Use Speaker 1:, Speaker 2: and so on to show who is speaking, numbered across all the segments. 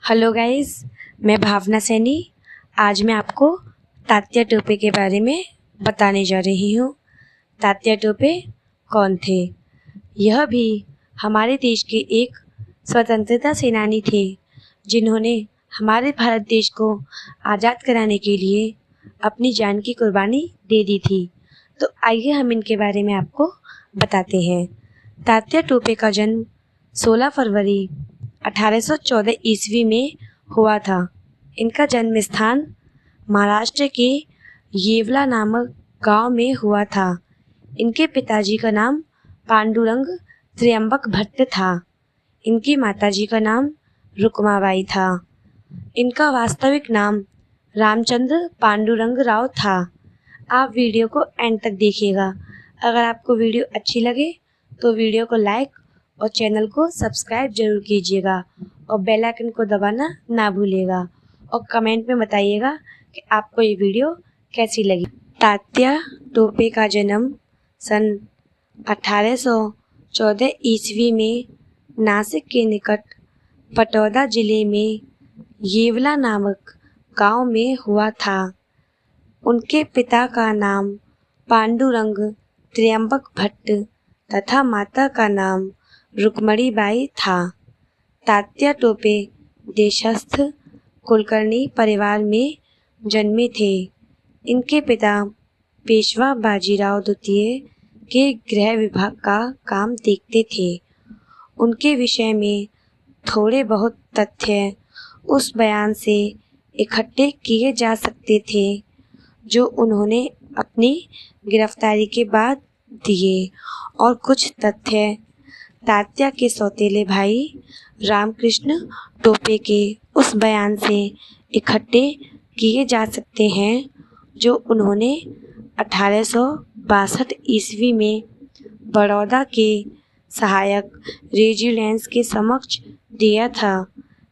Speaker 1: Hello guys, मैं भावना सैनी। आज मैं आपको तात्या टोपे के बारे में बताने जा रही हूँ। तात्या टोपे कौन थे? यह भी हमारे देश के एक स्वतंत्रता सेनानी थे जिन्होंने हमारे भारत देश को आज़ाद कराने के लिए अपनी जान की कुर्बानी दे दी थी। तो आइए हम इनके बारे में आपको बताते हैं। तात्या टोपे का जन्म 16 फरवरी 1814 ईस्वी में हुआ था। इनका जन्म स्थान महाराष्ट्र के येवला नामक गांव में हुआ था। इनके पिताजी का नाम पांडुरंग त्र्यंबक भट्ट था। इनकी माताजी का नाम रुक्माबाई था। इनका वास्तविक नाम रामचंद्र पांडुरंग राव था। आप वीडियो को एंड तक देखिएगा। अगर आपको वीडियो अच्छी लगे तो वीडियो को लाइक और चैनल को सब्सक्राइब जरूर कीजिएगा और बेल आइकन को दबाना ना भूलिएगा और कमेंट में बताइएगा कि आपको ये वीडियो कैसी लगी। तात्या टोपे का जन्म सन 1814 ईस्वी में नासिक के निकट पटौदा जिले में येवला नामक गांव में हुआ था। उनके पिता का नाम पांडुरंग त्र्यंबक भट्ट तथा माता का नाम रुक्मणीबाई था। तात्या टोपे देशस्थ कुलकर्णी परिवार में जन्मे थे। इनके पिता पेशवा बाजीराव द्वितीय के गृह विभाग का काम देखते थे। उनके विषय में थोड़े बहुत तथ्य उस बयान से इकट्ठे किए जा सकते थे जो उन्होंने अपनी गिरफ्तारी के बाद दिए, और कुछ तथ्य तात्या के सौतेले भाई रामकृष्ण टोपे के उस बयान से इकट्ठे किए जा सकते हैं जो उन्होंने 1862 ईस्वी में बड़ौदा के सहायक रेजिडेंस के समक्ष दिया था।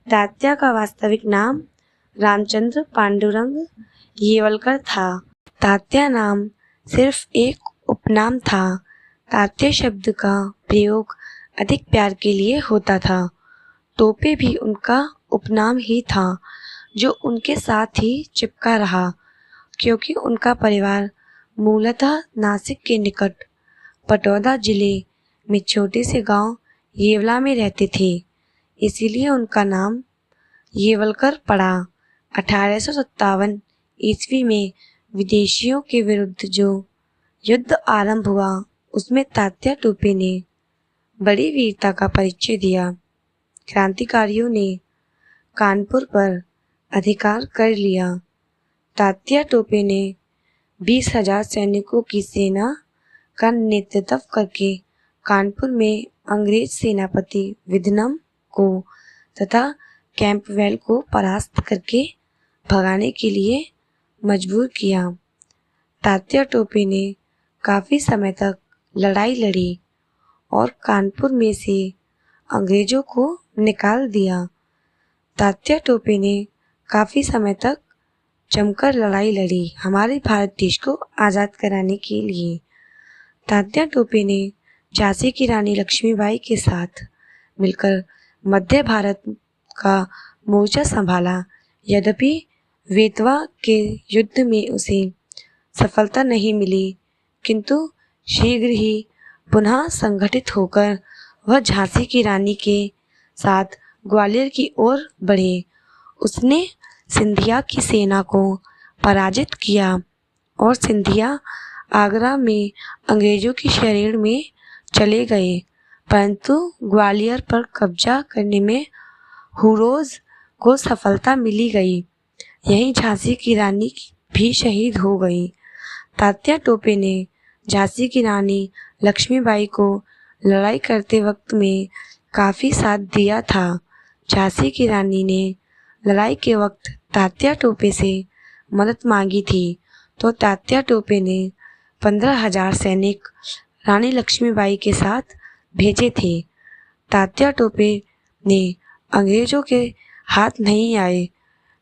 Speaker 1: तात्या का वास्तविक नाम रामचंद्र पांडुरंग येवलकर था। तात्या नाम सिर्फ एक उपनाम था। तात्या शब्द का प्रयोग अधिक प्यार के लिए होता था। टोपे भी उनका उपनाम ही था जो उनके साथ ही चिपका रहा, क्योंकि उनका परिवार मूलतः नासिक के निकट पटौदा जिले में छोटे से गांव येवला में रहते थे। इसीलिए उनका नाम येवलकर पड़ा। 1857 ईस्वी में विदेशियों के विरुद्ध जो युद्ध आरंभ हुआ उसमें तात्या टोपे ने बड़ी वीरता का परिचय दिया। क्रांतिकारियों ने कानपुर पर अधिकार कर लिया। तात्या टोपे ने 20,000 सैनिकों की सेना का नेतृत्व करके कानपुर में अंग्रेज सेनापति विधनम को तथा कैंपवेल को परास्त करके भगाने के लिए मजबूर किया। तात्या टोपे ने काफ़ी समय तक लड़ाई लड़ी और कानपुर में से अंग्रेजों को निकाल दिया। तात्या टोपे ने काफ़ी समय तक जमकर लड़ाई लड़ी हमारे भारत देश को आज़ाद कराने के लिए। तात्या टोपे ने झांसी की रानी लक्ष्मीबाई के साथ मिलकर मध्य भारत का मोर्चा संभाला। यद्यपि बेतवा के युद्ध में उसे सफलता नहीं मिली, किंतु शीघ्र ही पुनः संगठित होकर वह झांसी की रानी के साथ ग्वालियर की ओर बढ़े। उसने सिंधिया की सेना को पराजित किया और सिंधिया आगरा में अंग्रेजों की शरण में चले गए, परंतु ग्वालियर पर कब्जा करने में हुरोज को सफलता मिली गई। यहीं झांसी की रानी भी शहीद हो गई। तात्या टोपे ने झांसी की रानी लक्ष्मीबाई को लड़ाई करते वक्त में काफ़ी साथ दिया था। झांसी की रानी ने लड़ाई के वक्त तात्या टोपे से मदद मांगी थी, तो तात्या टोपे ने 15,000 सैनिक रानी लक्ष्मीबाई के साथ भेजे थे। तात्या टोपे ने अंग्रेजों के हाथ नहीं आए,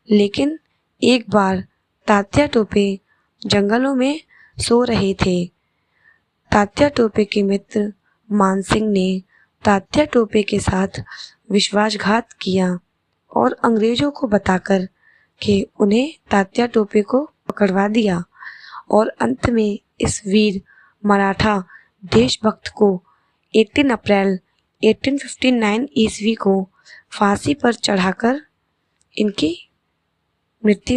Speaker 1: लेकिन एक बार तात्या टोपे जंगलों में सो रहे थे। तात्या टोपे के मित्र मानसिंह ने तात्या टोपे के साथ विश्वासघात किया और अंग्रेजों को बताकर कि उन्हें तात्या टोपे को पकड़वा दिया और अंत में इस वीर मराठा देशभक्त को 18 अप्रैल 1859 ईस्वी को फांसी पर चढ़ाकर इनकी मृत्यु